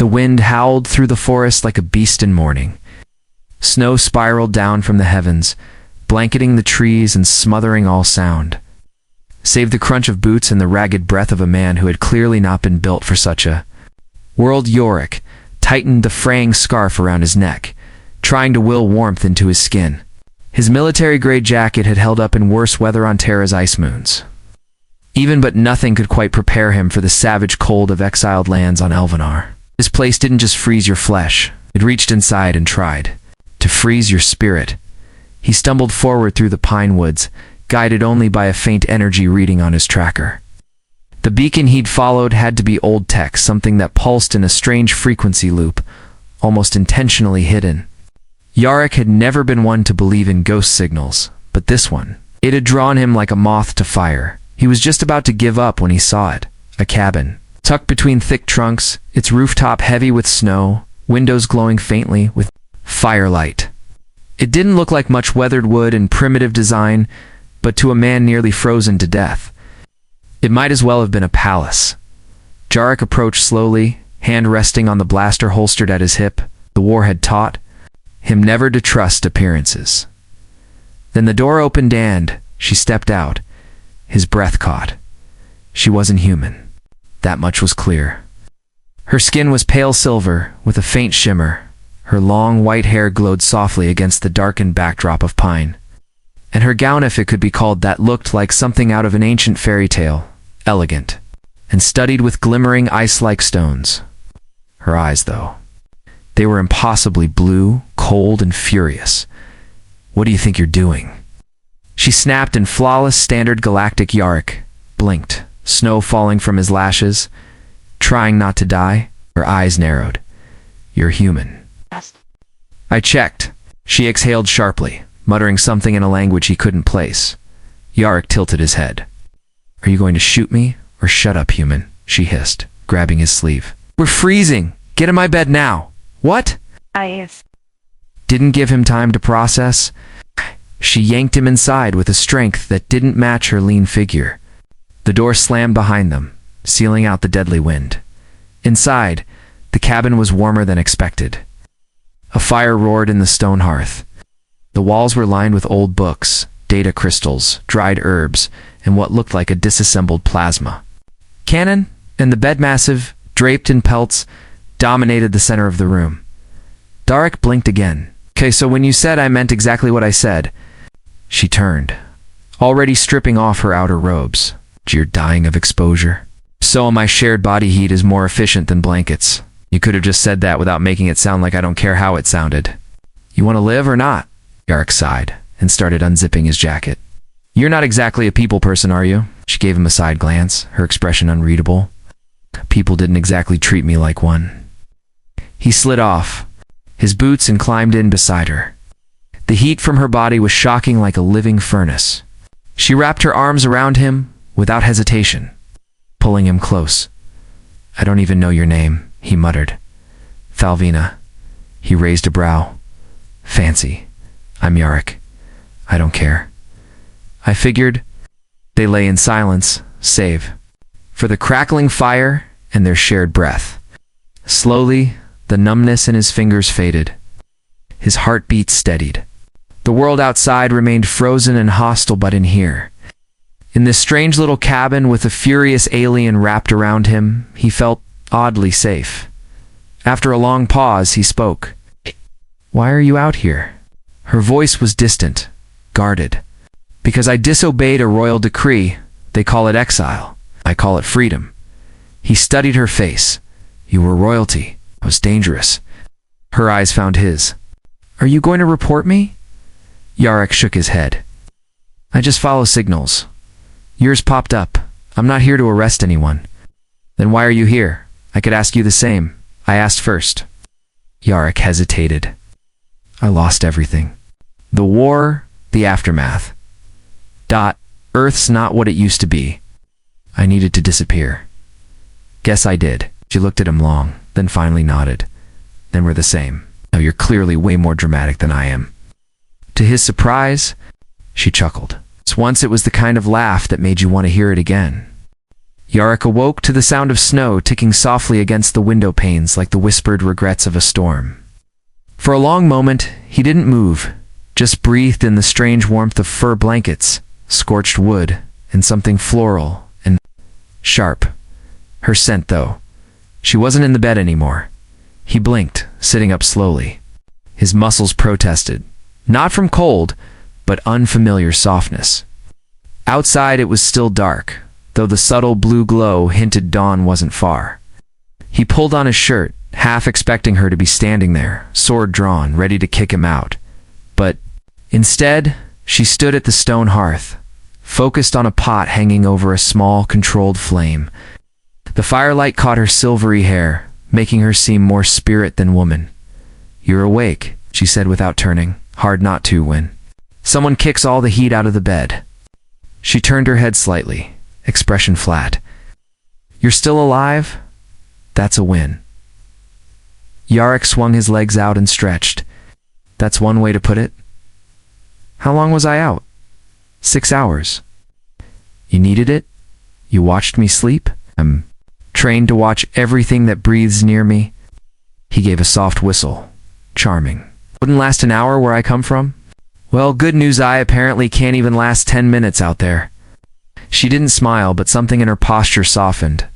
The wind howled through the forest like a beast in mourning. Snow spiraled down from the heavens, blanketing the trees and smothering all sound, save the crunch of boots and the ragged breath of a man who had clearly not been built for such a world. Yorick tightened the fraying scarf around his neck, trying to will warmth into his skin. His military-grade jacket had held up in worse weather on Terra's ice moons. But nothing could quite prepare him for the savage cold of exiled lands on Elvenar. This place didn't just freeze your flesh, it reached inside and tried to freeze your spirit. He stumbled forward through the pine woods, guided only by a faint energy reading on his tracker. The beacon he'd followed had to be old tech, something that pulsed in a strange frequency loop, almost intentionally hidden. Yorick had never been one to believe in ghost signals, but this one, it had drawn him like a moth to fire. He was just about to give up when he saw it. A cabin, tucked between thick trunks, its rooftop heavy with snow, windows glowing faintly with firelight. It didn't look like much weathered wood and primitive design, but to a man nearly frozen to death, it might as well have been a palace. Yorick approached slowly, hand resting on the blaster holstered at his hip. The war had taught him never to trust appearances. Then the door opened and she stepped out. His breath caught. She wasn't human. That much was clear. Her skin was pale silver, with a faint shimmer. Her long white hair glowed softly against the darkened backdrop of pine. And her gown, if it could be called that, looked like something out of an ancient fairy tale, elegant, and studded with glimmering ice-like stones. Her eyes, though, they were impossibly blue, cold, and furious. "What do you think you're doing?" She snapped in flawless standard galactic. Yorick blinked, snow falling from his lashes. Trying not to die, her eyes narrowed. "You're human." "I checked." She exhaled sharply, muttering something in a language he couldn't place. Yorick tilted his head. "Are you going to shoot me, or shut up, human?" she hissed, grabbing his sleeve. "We're freezing! Get in my bed now!" "What?" Yes. Didn't give him time to process. She yanked him inside with a strength that didn't match her lean figure. The door slammed behind them, sealing out the deadly wind. Inside, the cabin was warmer than expected. A fire roared in the stone hearth. The walls were lined with old books, data crystals, dried herbs, and what looked like a disassembled plasma cannon, and the bed, massive, draped in pelts, dominated the center of the room. Yorick blinked again. "Okay, so when you said I meant exactly what I said." She turned, already stripping off her outer robes. "You're dying of exposure." "So my shared body heat is more efficient than blankets." "You could have just said that without making it sound like I don't care how it sounded." "You want to live or not?" Yorick sighed and started unzipping his jacket. "You're not exactly a people person, are you?" She gave him a side glance, her expression unreadable. "People didn't exactly treat me like one." He slid off his boots and climbed in beside her. The heat from her body was shocking like a living furnace. She wrapped her arms around him without hesitation, pulling him close. "I don't even know your name," he muttered. "Thalvina." He raised a brow. "Fancy. I'm Yorick. I don't care." "I figured." They lay in silence, save for the crackling fire and their shared breath. Slowly, the numbness in his fingers faded. His heartbeat steadied. The world outside remained frozen and hostile, but in here, in this strange little cabin with a furious alien wrapped around him, he felt oddly safe. After a long pause, he spoke. "Why are you out here?" Her voice was distant, guarded. "Because I disobeyed a royal decree. They call it exile. I call it freedom." He studied her face. "You were royalty. It was dangerous." Her eyes found his. "Are you going to report me?" Yorick shook his head. "I just follow signals. Yours popped up. I'm not here to arrest anyone." "Then why are you here? I could ask you the same. I asked first." Yorick hesitated. "I lost everything. The war, the aftermath. Earth's not what it used to be. I needed to disappear. Guess I did." She looked at him long, then finally nodded. "Then we're the same. Now you're clearly way more dramatic than I am." To his surprise, she chuckled. Once it was the kind of laugh that made you want to hear it again. Yarek awoke to the sound of snow ticking softly against the window panes like the whispered regrets of a storm. For a long moment, he didn't move, just breathed in the strange warmth of fur blankets, scorched wood, and something floral and sharp. Her scent, though. She wasn't in the bed anymore. He blinked, sitting up slowly. His muscles protested, not from cold, but unfamiliar softness. Outside it was still dark, though the subtle blue glow hinted dawn wasn't far. He pulled on his shirt, half expecting her to be standing there, sword drawn, ready to kick him out. But instead, she stood at the stone hearth, focused on a pot hanging over a small, controlled flame. The firelight caught her silvery hair, making her seem more spirit than woman. "You're awake," she said without turning. Hard not to when someone kicks all the heat out of the bed. She turned her head slightly, expression flat. "You're still alive? That's a win." Yarek swung his legs out and stretched. "That's one way to put it." "How long was I out?" 6 hours. "You needed it? You watched me sleep?" "I'm trained to watch everything that breathes near me." He gave a soft whistle. "Charming. Wouldn't last an hour where I come from?" "Well, good news, I apparently can't even last 10 minutes out there." She didn't smile, but something in her posture softened.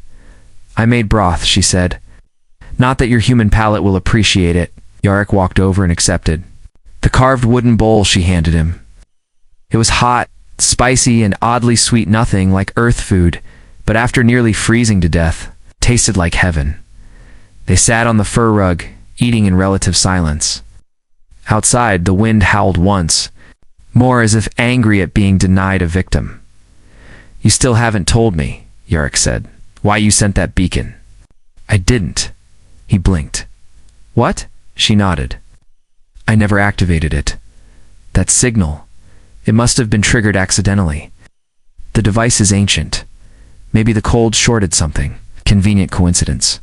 "I made broth," she said. "Not that your human palate will appreciate it." Yarek walked over and accepted the carved wooden bowl she handed him. It was hot, spicy, and oddly sweet, nothing like earth food, but after nearly freezing to death, tasted like heaven. They sat on the fur rug, eating in relative silence. Outside, the wind howled once, more as if angry at being denied a victim. "You still haven't told me," Yarek said, "why you sent that beacon." "I didn't." He blinked. "What?" She nodded. "I never activated it. That signal, it must have been triggered accidentally. The device is ancient. Maybe the cold shorted something. Convenient coincidence."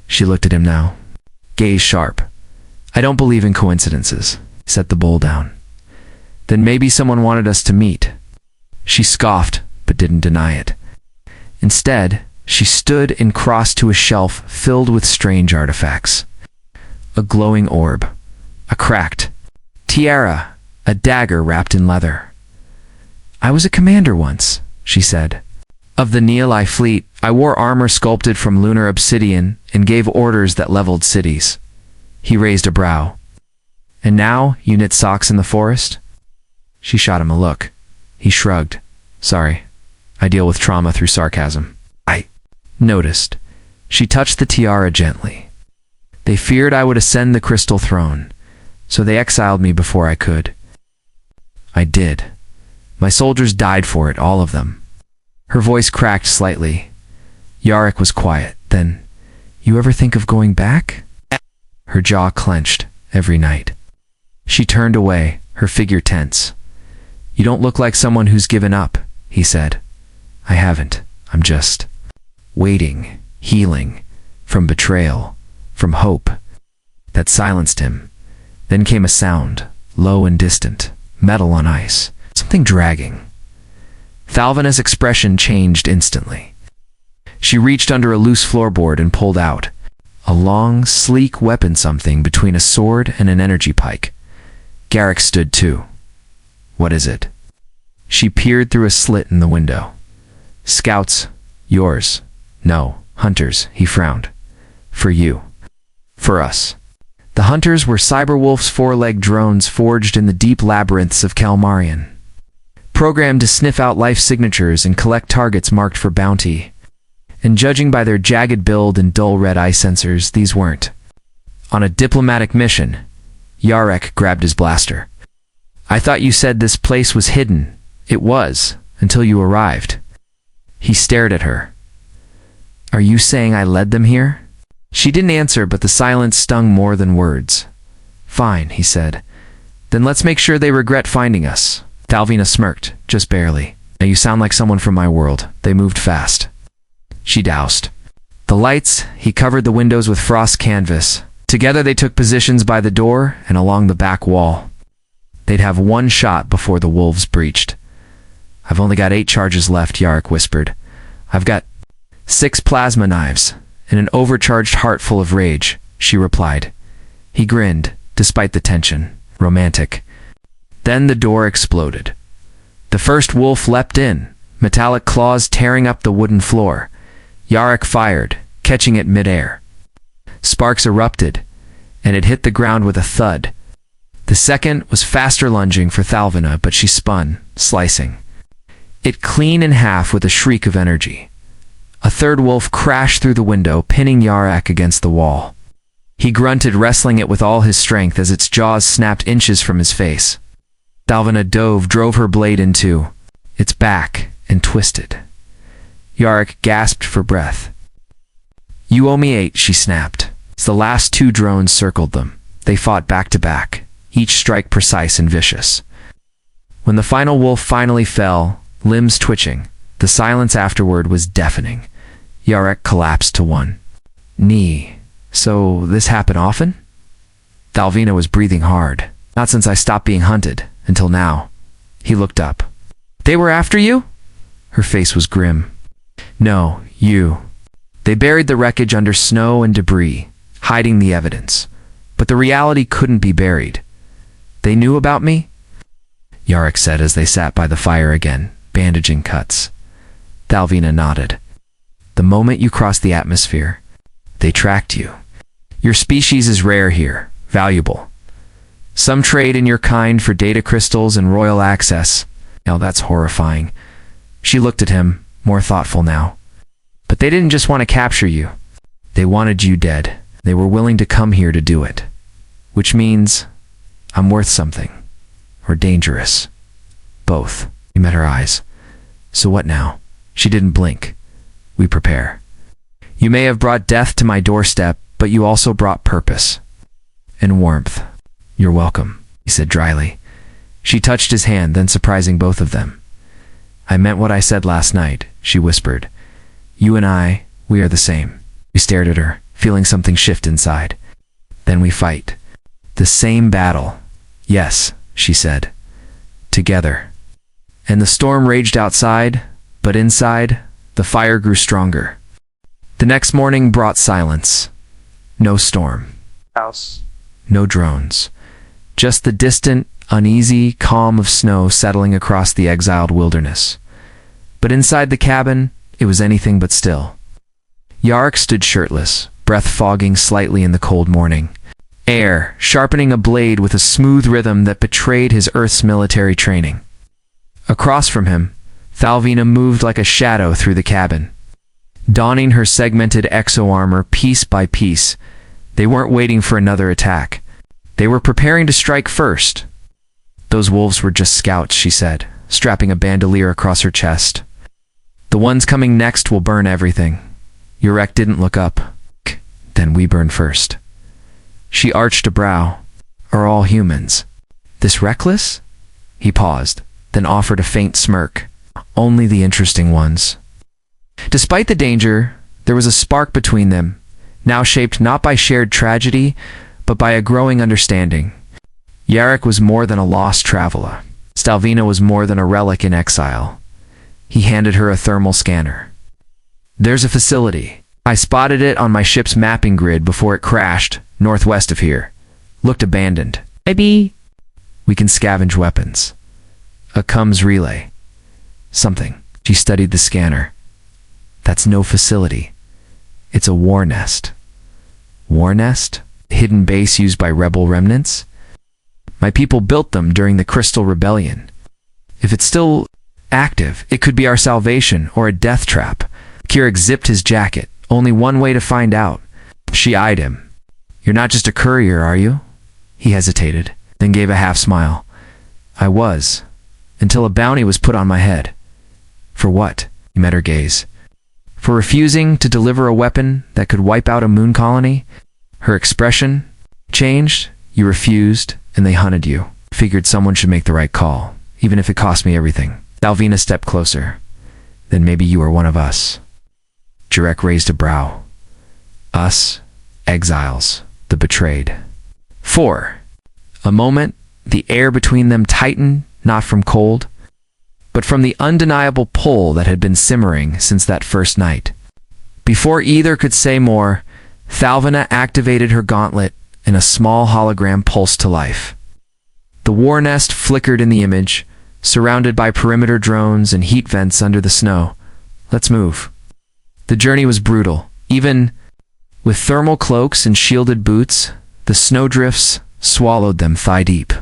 She looked at him now, gaze sharp. "I don't believe in coincidences." Set the bowl down. "Then maybe someone wanted us to meet." She scoffed, but didn't deny it. Instead, she stood and crossed to a shelf filled with strange artifacts. A glowing orb, a cracked tiara, a dagger wrapped in leather. "I was a commander once," she said. "Of the Neolai fleet, I wore armor sculpted from lunar obsidian and gave orders that leveled cities." He raised a brow. "And now you knit socks in the forest?" She shot him a look. He shrugged. "Sorry. I deal with trauma through sarcasm." "I noticed." She touched the tiara gently. "They feared I would ascend the crystal throne, so they exiled me before I could." "I did. My soldiers died for it, all of them." Her voice cracked slightly. Yarek was quiet. "Then, you ever think of going back?" Her jaw clenched. "Every night." She turned away, her figure tense. "You don't look like someone who's given up," he said. "I haven't. I'm just waiting, healing, from betrayal, from hope." That silenced him. Then came a sound, low and distant, metal on ice, something dragging. Thalvina's expression changed instantly. She reached under a loose floorboard and pulled out a long, sleek weapon, something between a sword and an energy pike. Garrick stood too. "What is it?" She peered through a slit in the window. "Scouts. Yours." "No, hunters," he frowned. "For you." "For us." The hunters were Cyberwolf's four-legged drones forged in the deep labyrinths of Kalmarian, programmed to sniff out life signatures and collect targets marked for bounty. And judging by their jagged build and dull red eye sensors, these weren't. On a diplomatic mission, Yarek grabbed his blaster. "I thought you said this place was hidden." "It was, until you arrived." He stared at her. "Are you saying I led them here?" She didn't answer, but the silence stung more than words. "Fine," he said. "Then let's make sure they regret finding us." Thalvina smirked, just barely. "Now you sound like someone from my world. They moved fast." She doused the lights. He covered the windows with frost canvas. Together they took positions by the door and along the back wall. They'd have one shot before the wolves breached. "I've only got 8 charges left," Yarek whispered. "I've got 6 plasma knives, and an overcharged heart full of rage, she replied. He grinned, despite the tension. Romantic. Then the door exploded. The first wolf leapt in, metallic claws tearing up the wooden floor. Yarek fired, catching it mid-air. Sparks erupted, and it hit the ground with a thud. The second was faster lunging for Thalvina, but she spun, slicing it clean in half with a shriek of energy. A third wolf crashed through the window, pinning Yarek against the wall. He grunted, wrestling it with all his strength as its jaws snapped inches from his face. Thalvina drove her blade into its back, and twisted. Yarek gasped for breath. You owe me 8, she snapped. As the last 2 drones circled them, they fought back to back, each strike precise and vicious. When the final wolf finally fell, limbs twitching, the silence afterward was deafening. Yarek collapsed to one knee. So this happened often? Thalvina was breathing hard. Not since I stopped being hunted, until now. He looked up. They were after you? Her face was grim. No, you. They buried the wreckage under snow and debris, hiding the evidence. But the reality couldn't be buried. They knew about me? Yarek said as they sat by the fire again, bandaging cuts. Thalvina nodded. The moment you crossed the atmosphere, they tracked you. Your species is rare here, valuable. Some trade in your kind for data crystals and royal access. Now that's horrifying. She looked at him, more thoughtful now. But they didn't just want to capture you. They wanted you dead. They were willing to come here to do it. Which means I'm worth something. Or dangerous. Both. He met her eyes. So what now? She didn't blink. We prepare. You may have brought death to my doorstep, but you also brought purpose. And warmth. You're welcome, he said dryly. She touched his hand, then surprising both of them. I meant what I said last night, she whispered. You and I, we are the same. We stared at her, feeling something shift inside. Then we fight. The same battle. Yes, she said. Together. And the storm raged outside, but inside, the fire grew stronger. The next morning brought silence. No storm. House. No drones. Just the distant, uneasy calm of snow settling across the exiled wilderness. But inside the cabin, it was anything but still. Yarek stood shirtless, breath fogging slightly in the cold morning. Air, sharpening a blade with a smooth rhythm that betrayed his Earth's military training. Across from him, Thalvina moved like a shadow through the cabin. Donning her segmented exo-armor piece by piece, they weren't waiting for another attack. They were preparing to strike first. Those wolves were just scouts, she said, strapping a bandolier across her chest. The ones coming next will burn everything. Yarek didn't look up. Then we burn first. She arched a brow. Are all humans this reckless? He paused, then offered a faint smirk. Only the interesting ones. Despite the danger, there was a spark between them, now shaped not by shared tragedy, but by a growing understanding. Yarek was more than a lost traveler. Thalvina was more than a relic in exile. He handed her a thermal scanner. There's a facility. I spotted it on my ship's mapping grid before it crashed, northwest of here. Looked abandoned. Maybe we can scavenge weapons. A comms relay. Something. She studied the scanner. That's no facility. It's a war nest. War nest? Hidden base used by rebel remnants? My people built them during the Crystal Rebellion. If it's still active, it could be our salvation or a death trap. Kirek zipped his jacket. Only one way to find out. She eyed him. You're not just a courier, are you? He hesitated, then gave a half smile. I was, until a bounty was put on my head. For what? He met her gaze. For refusing to deliver a weapon that could wipe out a moon colony? Her expression changed. You refused, and they hunted you. Figured someone should make the right call, even if it cost me everything. Thalvina stepped closer. Then maybe you are one of us. Jarek raised a brow. Us, exiles, the betrayed. 4. A moment, the air between them tightened, not from cold, but from the undeniable pull that had been simmering since that first night. Before either could say more, Thalvina activated her gauntlet and a small hologram pulsed to life. The war nest flickered in the image, surrounded by perimeter drones and heat vents under the snow. Let's move. The journey was brutal. Even with thermal cloaks and shielded boots, the snowdrifts swallowed them thigh-deep.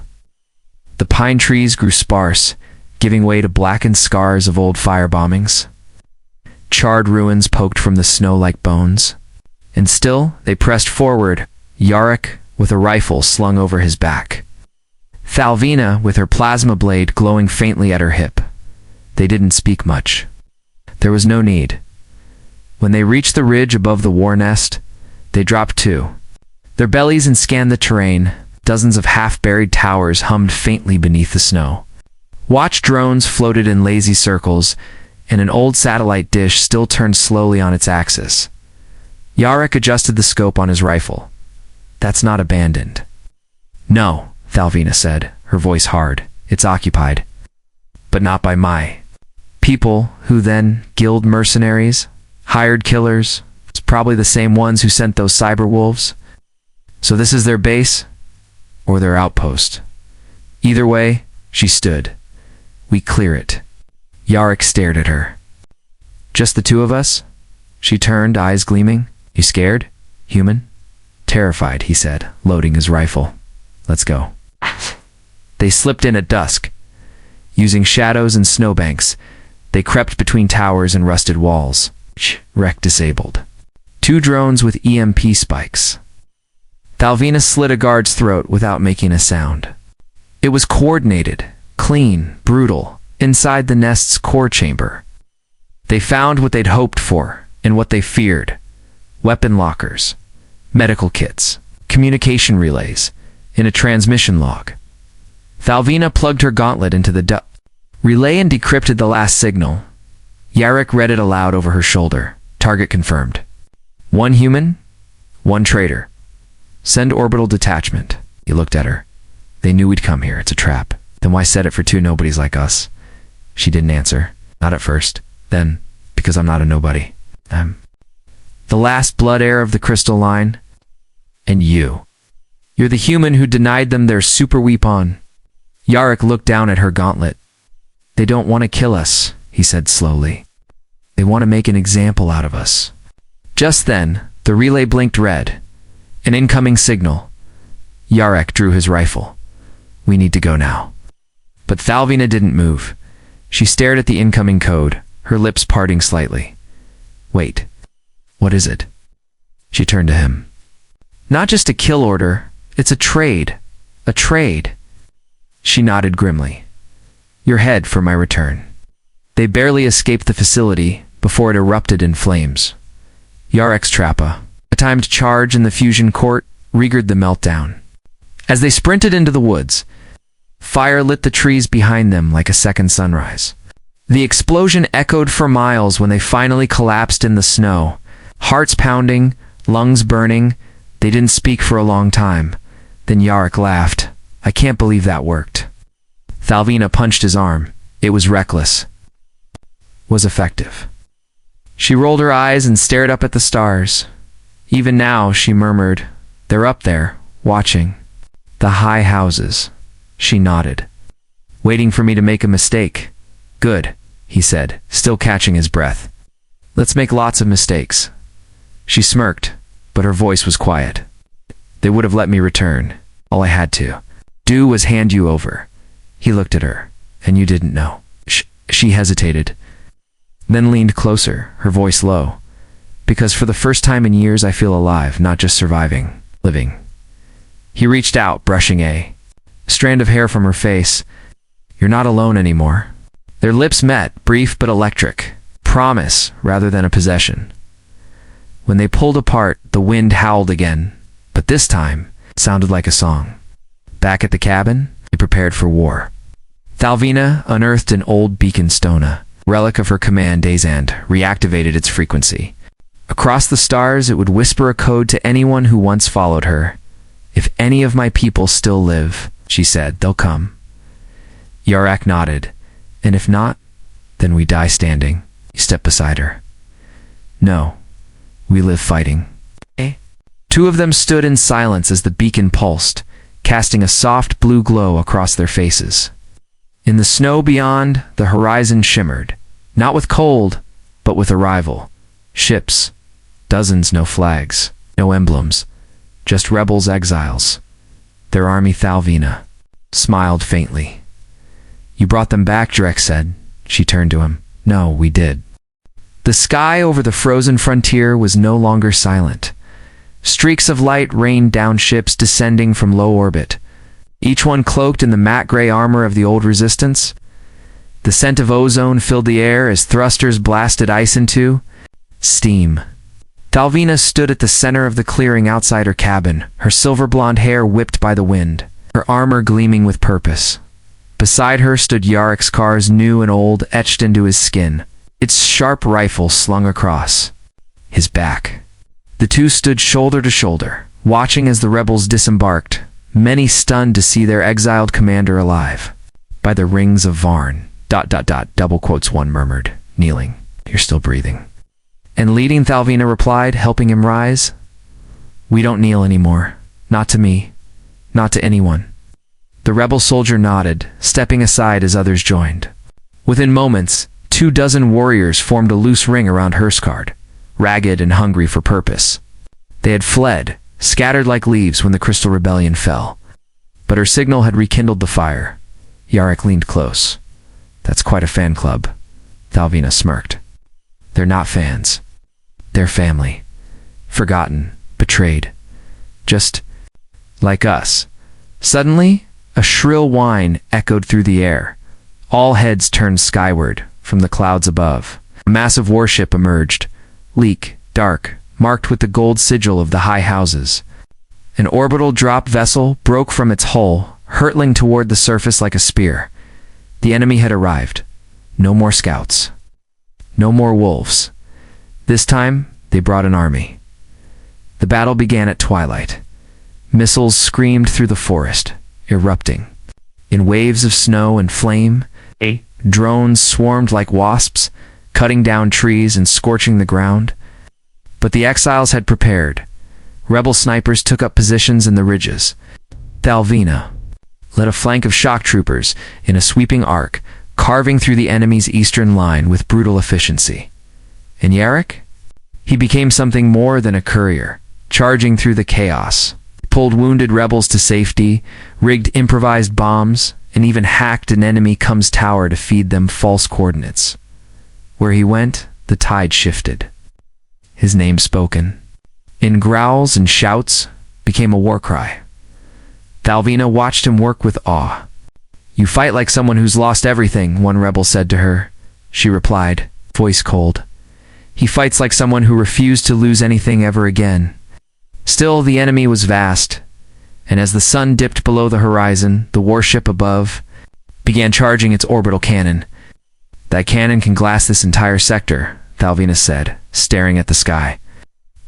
The pine trees grew sparse, giving way to blackened scars of old fire bombings. Charred ruins poked from the snow like bones. And still, they pressed forward, Yarrick with a rifle slung over his back. Thalvina with her plasma blade glowing faintly at her hip. They didn't speak much. There was no need. When they reached the ridge above the war nest, they dropped to their bellies and scanned the terrain. Dozens of half-buried towers hummed faintly beneath the snow. Watch drones floated in lazy circles, and an old satellite dish still turned slowly on its axis. Yarrick adjusted the scope on his rifle. That's not abandoned. No, Thalvina said, her voice hard. It's occupied. But not by my people, who then? Guild mercenaries? Hired killers? It's probably the same ones who sent those cyber wolves. So this is their base? Or their outpost? Either way, she stood. We clear it. Yarrick stared at her. Just the two of us? She turned, eyes gleaming. You scared? Human? Terrified, he said, loading his rifle. Let's go. They slipped in at dusk. Using shadows and snowbanks, they crept between towers and rusted walls. Wreck disabled. 2 drones with EMP spikes. Thalvina slit a guard's throat without making a sound. It was coordinated, clean, brutal, inside the nest's core chamber. They found what they'd hoped for and what they feared. Weapon lockers, medical kits, communication relays, and a transmission log. Thalvina plugged her gauntlet into the relay and decrypted the last signal. Yarrick read it aloud over her shoulder. Target confirmed. 1 human, 1 traitor. Send orbital detachment. He looked at her. They knew we'd come here. It's a trap. Then why set it for 2 nobodies like us? She didn't answer. Not at first. Then, because I'm not a nobody. I'm the last blood heir of the crystal line. And you. You're the human who denied them their super weapon. Yarrick looked down at her gauntlet. They don't want to kill us, he said slowly. They want to make an example out of us. Just then, the relay blinked red. An incoming signal. Yarrick drew his rifle. We need to go now. But Thalvina didn't move. She stared at the incoming code, her lips parting slightly. Wait. What is it? She turned to him. Not just a kill order. It's a trade. A trade. She nodded grimly. Your head for my return. They barely escaped the facility before it erupted in flames. Yarrick's trappa, a timed charge in the fusion court, rigged the meltdown. As they sprinted into the woods, fire lit the trees behind them like a second sunrise. The explosion echoed for miles when they finally collapsed in the snow. Hearts pounding, lungs burning. They didn't speak for a long time. Then Yarrick laughed. I can't believe that worked. Thalvina punched his arm. It was reckless. Was effective. She rolled her eyes and stared up at the stars. Even now, she murmured, they're up there, watching. The high houses. She nodded. Waiting for me to make a mistake. Good, he said, still catching his breath. Let's make lots of mistakes. She smirked, but her voice was quiet. They would have let me return. All I had to do was hand you over. He looked at her. And you didn't know. She hesitated, then leaned closer, her voice low. Because for the first time in years I feel alive, not just surviving, living. He reached out, brushing a strand of hair from her face. You're not alone anymore. Their lips met, brief but electric. Promise rather than a possession. When they pulled apart, the wind howled again, but this time it sounded like a song. Back at the cabin, they prepared for war. Thalvina unearthed an old beacon stona, relic of her command days and reactivated its frequency. Across the stars, it would whisper a code to anyone who once followed her. If any of my people still live, she said, they'll come. Yarrick nodded. And if not, then we die standing. He stepped beside her. No, We live fighting. Two of them stood in silence as the beacon pulsed, casting a soft blue glow across their faces. In the snow beyond, the horizon shimmered, not with cold, but with arrival. Ships, dozens, no flags, no emblems, just rebels, exiles. Their army. Thalvina smiled faintly. You brought them back, Drek said. She turned to him. No, we did. The sky over the frozen frontier was no longer silent. Streaks of light rained down, ships descending from low orbit, each one cloaked in the matte gray armor of the old resistance. The scent of ozone filled the air as thrusters blasted ice into steam. Thalvina stood at the center of the clearing outside her cabin, her silver blonde hair whipped by the wind, her armor gleaming with purpose. Beside her stood Yarek's scars, new and old, etched into his skin, its sharp rifle slung across his back. The two stood shoulder to shoulder, watching as the rebels disembarked, many stunned to see their exiled commander alive. By the rings of Varn, ... double quotes, one murmured, kneeling. You're still breathing. And leading, Thalvina replied, helping him rise. We don't kneel anymore. Not to me. Not to anyone. The rebel soldier nodded, stepping aside as others joined. Within moments, 24 warriors formed a loose ring around Hurskard, ragged and hungry for purpose. They had fled, scattered like leaves when the Crystal Rebellion fell. But her signal had rekindled the fire. Yarek leaned close. That's quite a fan club. Thalvina smirked. They're not fans. They're family. Forgotten, betrayed. Just like us. Suddenly, a shrill whine echoed through the air. All heads turned skyward from the clouds above. A massive warship emerged, sleek, dark, marked with the gold sigil of the high houses. An orbital drop vessel broke from its hull, hurtling toward the surface like a spear. The enemy had arrived. No more scouts. No more wolves. This time, they brought an army. The battle began at twilight. Missiles screamed through the forest, erupting. In waves of snow and flame, drones swarmed like wasps, cutting down trees and scorching the ground. But the exiles had prepared. Rebel snipers took up positions in the ridges. Thalvina led a flank of shock troopers in a sweeping arc, carving through the enemy's eastern line with brutal efficiency. And Yarek? He became something more than a courier, charging through the chaos. He pulled wounded rebels to safety, rigged improvised bombs, and even hacked an enemy Cum's tower to feed them false coordinates. Where he went, the tide shifted. His name spoken, in growls and shouts, became a war cry. Thalvina watched him work with awe. You fight like someone who's lost everything, one rebel said to her. She replied, voice cold. He fights like someone who refused to lose anything ever again. Still, the enemy was vast, and as the sun dipped below the horizon, the warship above began charging its orbital cannon. That cannon can glass this entire sector, Thalvina said, staring at the sky.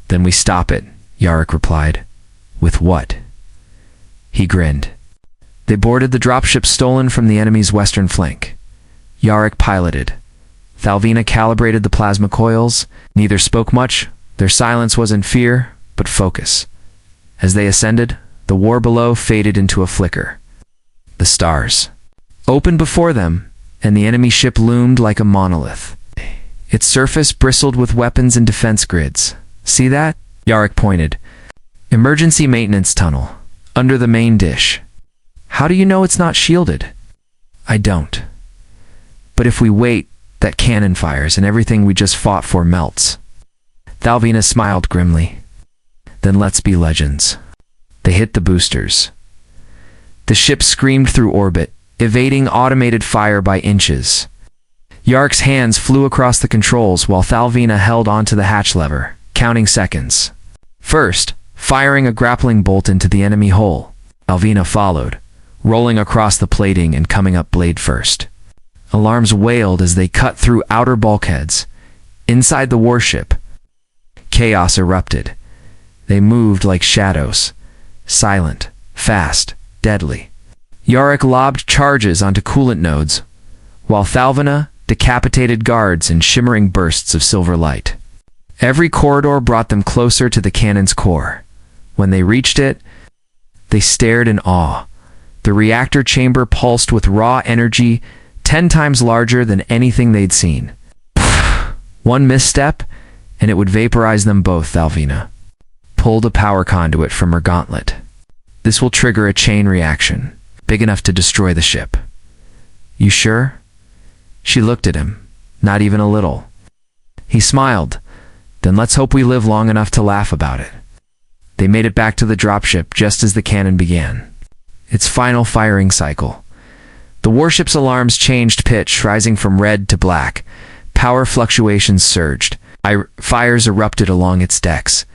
Then we stop it, Yarek replied. With what? He grinned. They boarded the dropship stolen from the enemy's western flank. Yarek piloted. Thalvina calibrated the plasma coils. Neither spoke much. Their silence was in fear, but focus. As they ascended, the war below faded into a flicker. The stars opened before them, and the enemy ship loomed like a monolith. Its surface bristled with weapons and defense grids. See that? Yarek pointed. Emergency maintenance tunnel, under the main dish. How do you know it's not shielded? I don't. But if we wait, that cannon fires and everything we just fought for melts. Thalvina smiled grimly. Then let's be legends. They hit the boosters. The ship screamed through orbit, evading automated fire by inches. Yarek's hands flew across the controls while Thalvina held onto the hatch lever, counting seconds. First, firing a grappling bolt into the enemy hull. Thalvina followed, rolling across the plating and coming up blade first. Alarms wailed as they cut through outer bulkheads. Inside the warship, chaos erupted. They moved like shadows, silent, fast, deadly. Yarek lobbed charges onto coolant nodes, while Thalvina decapitated guards in shimmering bursts of silver light. Every corridor brought them closer to the cannon's core. When they reached it, they stared in awe. The reactor chamber pulsed with raw energy 10 times larger than anything they'd seen. One misstep, and it would vaporize them both, Alvina pulled a power conduit from her gauntlet. This will trigger a chain reaction, big enough to destroy the ship. You sure? She looked at him, not even a little. He smiled. Then let's hope we live long enough to laugh about it. They made it back to the dropship just as the cannon began its final firing cycle. The warship's alarms changed pitch, rising from red to black. Power fluctuations surged. Fires erupted along its decks.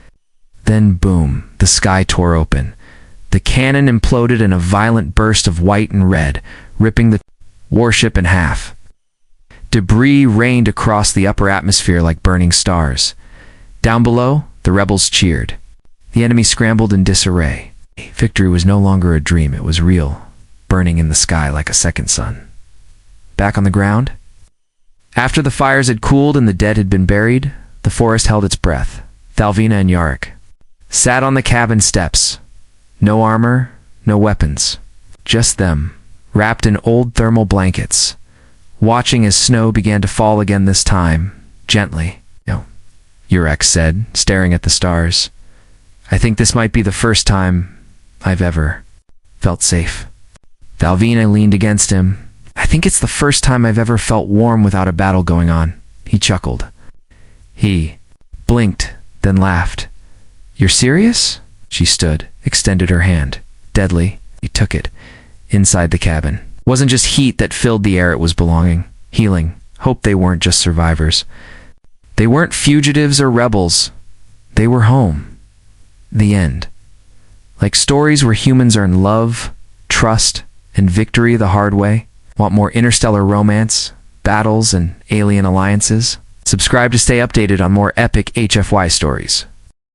Then, boom, the sky tore open. The cannon imploded in a violent burst of white and red, ripping the warship in half. Debris rained across the upper atmosphere like burning stars. Down below, the rebels cheered. The enemy scrambled in disarray. Victory was no longer a dream, it was real, burning in the sky like a second sun. Back on the ground? After the fires had cooled and the dead had been buried, the forest held its breath. Thalvina and Yarick sat on the cabin steps. No armor, no weapons. Just them, wrapped in old thermal blankets, watching as snow began to fall again, this time, gently. No, Yarick said, staring at the stars. I think this might be the first time I've ever felt safe. Thalvina leaned against him. I think it's the first time I've ever felt warm without a battle going on. He chuckled. He blinked, then laughed. You're serious? She stood, extended her hand. Deadly. He took it. Inside the cabin. It wasn't just heat that filled the air, it was belonging, healing. Hope they weren't just survivors. They weren't fugitives or rebels. They were home. The end. Like stories where humans earn love, trust, and victory the hard way. Want more interstellar romance, battles, and alien alliances? Subscribe to stay updated on more epic HFY stories.